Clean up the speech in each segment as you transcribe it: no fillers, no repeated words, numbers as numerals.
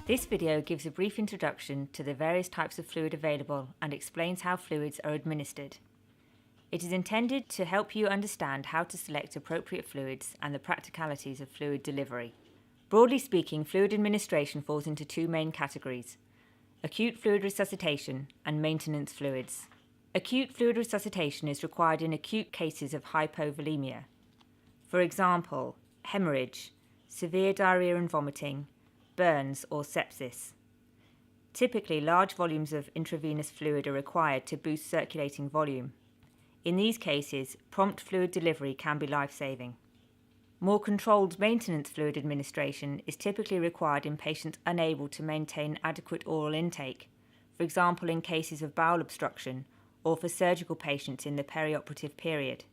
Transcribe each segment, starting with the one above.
This video gives a brief introduction to the various types of fluid available and explains how fluids are administered. It is intended to help you understand how to select appropriate fluids and the practicalities of fluid delivery. Broadly speaking, fluid administration falls into two main categories: acute fluid resuscitation and maintenance fluids. Acute fluid resuscitation is required in acute cases of hypovolemia. For example, hemorrhage, severe diarrhea and vomiting, burns or sepsis. Typically, large volumes of intravenous fluid are required to boost circulating volume. In these cases, prompt fluid delivery can be life-saving. More controlled maintenance fluid administration is typically required in patients unable to maintain adequate oral intake, for example in cases of bowel obstruction or for surgical patients in the perioperative period.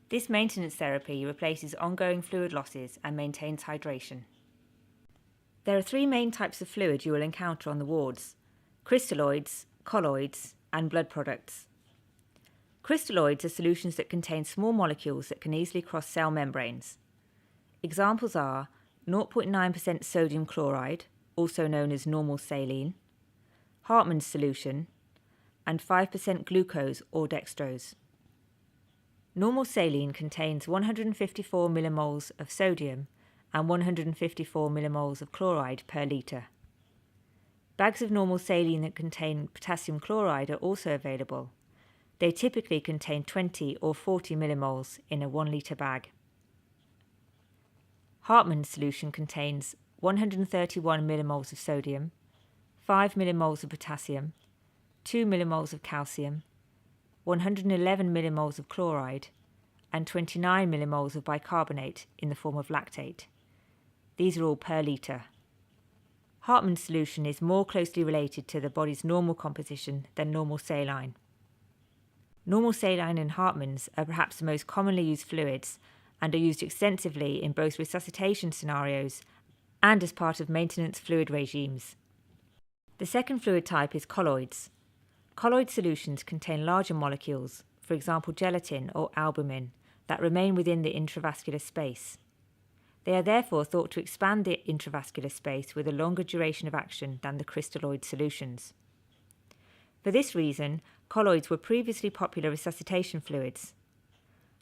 This maintenance therapy replaces ongoing fluid losses and maintains hydration. There are three main types of fluid you will encounter on the wards: crystalloids, colloids, and blood products. Crystalloids are solutions that contain small molecules that can easily cross cell membranes. Examples are 0.9% sodium chloride, also known as normal saline, Hartmann's solution, and 5% glucose or dextrose. Normal saline contains 154 millimoles of sodium and 154 millimoles of chloride per litre. Bags of normal saline that contain potassium chloride are also available. They typically contain 20 or 40 millimoles in a 1 litre bag. Hartmann's solution contains 131 millimoles of sodium, 5 millimoles of potassium, 2 millimoles of calcium, 111 millimoles of chloride, and 29 millimoles of bicarbonate in the form of lactate. These are all per litre. Hartmann's solution is more closely related to the body's normal composition than normal saline. Normal saline and Hartmann's are perhaps the most commonly used fluids and are used extensively in both resuscitation scenarios and as part of maintenance fluid regimes. The second fluid type is colloids. Colloid solutions contain larger molecules, for example gelatin or albumin, that remain within the intravascular space. They are therefore thought to expand the intravascular space with a longer duration of action than the crystalloid solutions. For this reason, colloids were previously popular resuscitation fluids.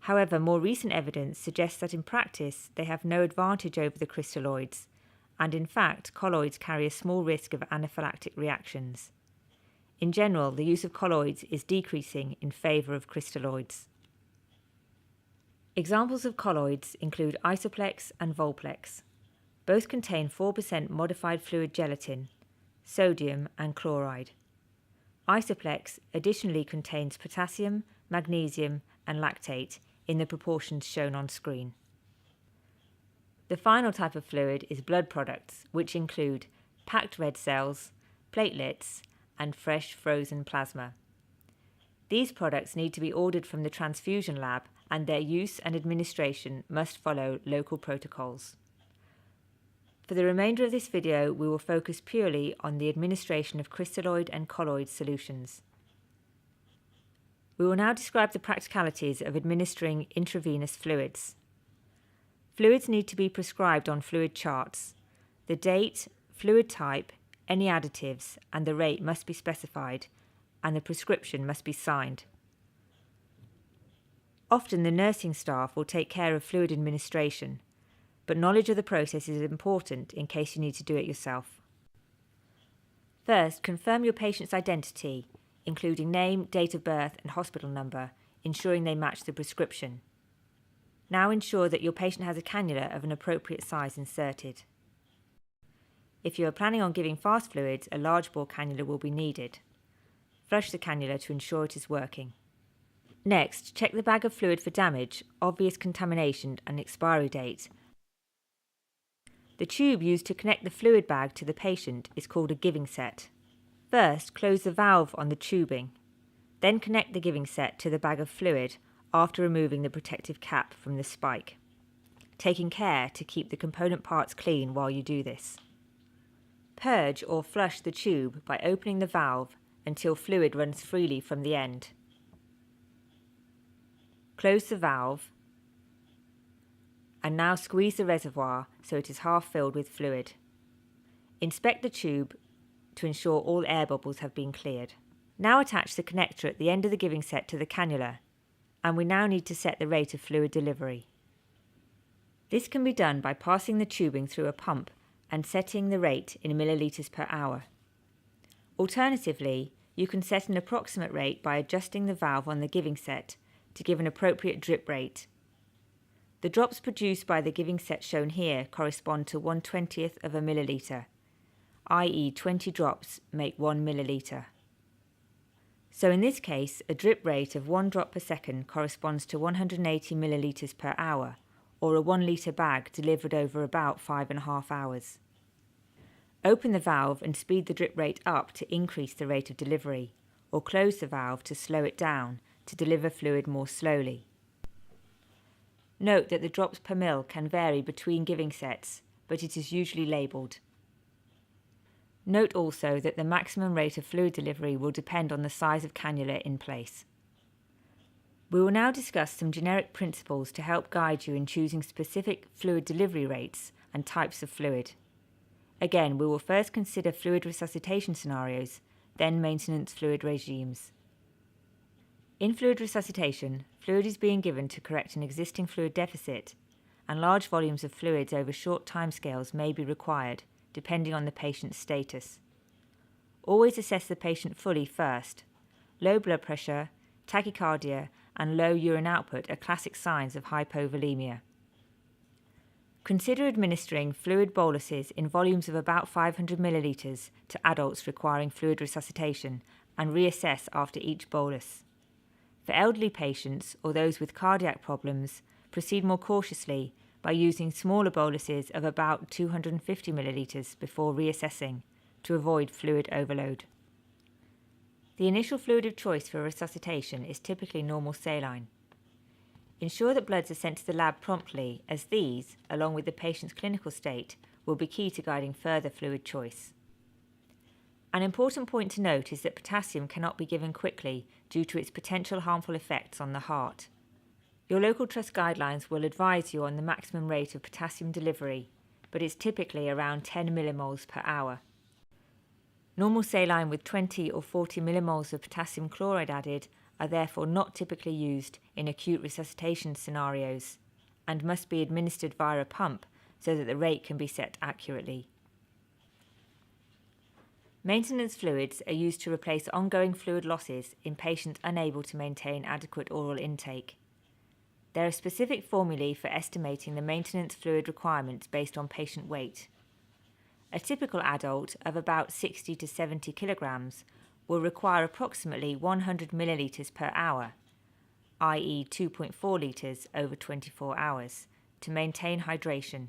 However, more recent evidence suggests that in practice they have no advantage over the crystalloids, and in fact colloids carry a small risk of anaphylactic reactions. In general, the use of colloids is decreasing in favour of crystalloids. Examples of colloids include isoplex and volplex. Both contain 4% modified fluid gelatin, sodium and chloride. Isoplex additionally contains potassium, magnesium and lactate in the proportions shown on screen. The final type of fluid is blood products, which include packed red cells, platelets, and fresh frozen plasma. These products need to be ordered from the transfusion lab, and their use and administration must follow local protocols. For the remainder of this video, we will focus purely on the administration of crystalloid and colloid solutions. We will now describe the practicalities of administering intravenous fluids. Fluids need to be prescribed on fluid charts. The date, fluid type, any additives, and the rate must be specified, and the prescription must be signed. Often the nursing staff will take care of fluid administration, but knowledge of the process is important in case you need to do it yourself. First, confirm your patient's identity, including name, date of birth, and hospital number, ensuring they match the prescription. Now ensure that your patient has a cannula of an appropriate size inserted. If you are planning on giving fast fluids, a large bore cannula will be needed. Flush the cannula to ensure it is working. Next, check the bag of fluid for damage, obvious contamination and expiry date. The tube used to connect the fluid bag to the patient is called a giving set. First, close the valve on the tubing. Then connect the giving set to the bag of fluid after removing the protective cap from the spike, taking care to keep the component parts clean while you do this. Purge or flush the tube by opening the valve until fluid runs freely from the end. Close the valve and now squeeze the reservoir so it is half filled with fluid. Inspect the tube to ensure all air bubbles have been cleared. Now attach the connector at the end of the giving set to the cannula, and we now need to set the rate of fluid delivery. This can be done by passing the tubing through a pump and setting the rate in millilitres per hour. Alternatively, you can set an approximate rate by adjusting the valve on the giving set to give an appropriate drip rate. The drops produced by the giving set shown here correspond to 1/20th of a milliliter, i.e. 20 drops make 1 milliliter. So in this case, a drip rate of 1 drop per second corresponds to 180 millilitres per hour, or a 1 litre bag delivered over about 5.5 hours. Open the valve and speed the drip rate up to increase the rate of delivery, or close the valve to slow it down to deliver fluid more slowly. Note that the drops per mil can vary between giving sets, but it is usually labelled. Note also that the maximum rate of fluid delivery will depend on the size of cannula in place. We will now discuss some generic principles to help guide you in choosing specific fluid delivery rates and types of fluid. Again, we will first consider fluid resuscitation scenarios, then maintenance fluid regimes. In fluid resuscitation, fluid is being given to correct an existing fluid deficit, and large volumes of fluids over short timescales may be required, depending on the patient's status. Always assess the patient fully first. Low blood pressure, tachycardia, and low urine output are classic signs of hypovolemia. Consider administering fluid boluses in volumes of about 500 millilitres to adults requiring fluid resuscitation and reassess after each bolus. For elderly patients or those with cardiac problems, proceed more cautiously by using smaller boluses of about 250 millilitres before reassessing to avoid fluid overload. The initial fluid of choice for resuscitation is typically normal saline. Ensure that bloods are sent to the lab promptly, as these, along with the patient's clinical state, will be key to guiding further fluid choice. An important point to note is that potassium cannot be given quickly due to its potential harmful effects on the heart. Your local trust guidelines will advise you on the maximum rate of potassium delivery, but it's typically around 10 millimoles per hour. Normal saline with 20 or 40 millimoles of potassium chloride added are therefore not typically used in acute resuscitation scenarios and must be administered via a pump so that the rate can be set accurately. Maintenance fluids are used to replace ongoing fluid losses in patients unable to maintain adequate oral intake. There are specific formulae for estimating the maintenance fluid requirements based on patient weight. A typical adult of about 60 to 70 kilograms will require approximately 100 millilitres per hour, i.e. 2.4 litres over 24 hours, to maintain hydration.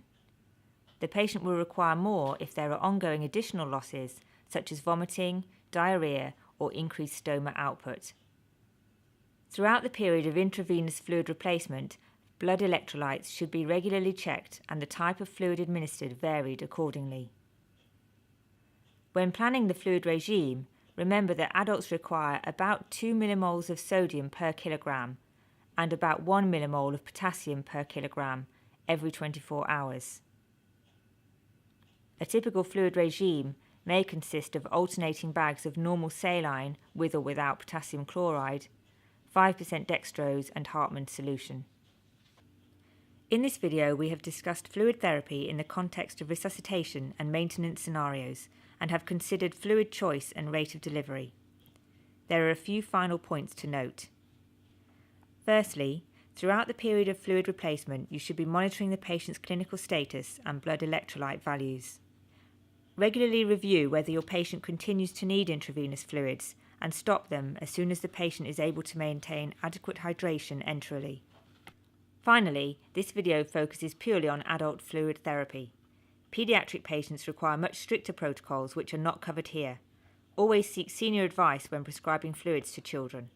The patient will require more if there are ongoing additional losses such as vomiting, diarrhea, or increased stoma output. Throughout the period of intravenous fluid replacement, blood electrolytes should be regularly checked and the type of fluid administered varied accordingly. When planning the fluid regime, remember that adults require about 2 millimoles of sodium per kilogram and about 1 millimole of potassium per kilogram every 24 hours. A typical fluid regime may consist of alternating bags of normal saline with or without potassium chloride, 5% dextrose and Hartmann solution. In this video, we have discussed fluid therapy in the context of resuscitation and maintenance scenarios and have considered fluid choice and rate of delivery. There are a few final points to note. Firstly, throughout the period of fluid replacement, you should be monitoring the patient's clinical status and blood electrolyte values. Regularly review whether your patient continues to need intravenous fluids and stop them as soon as the patient is able to maintain adequate hydration enterally. Finally, this video focuses purely on adult fluid therapy. Pediatric patients require much stricter protocols which are not covered here. Always seek senior advice when prescribing fluids to children.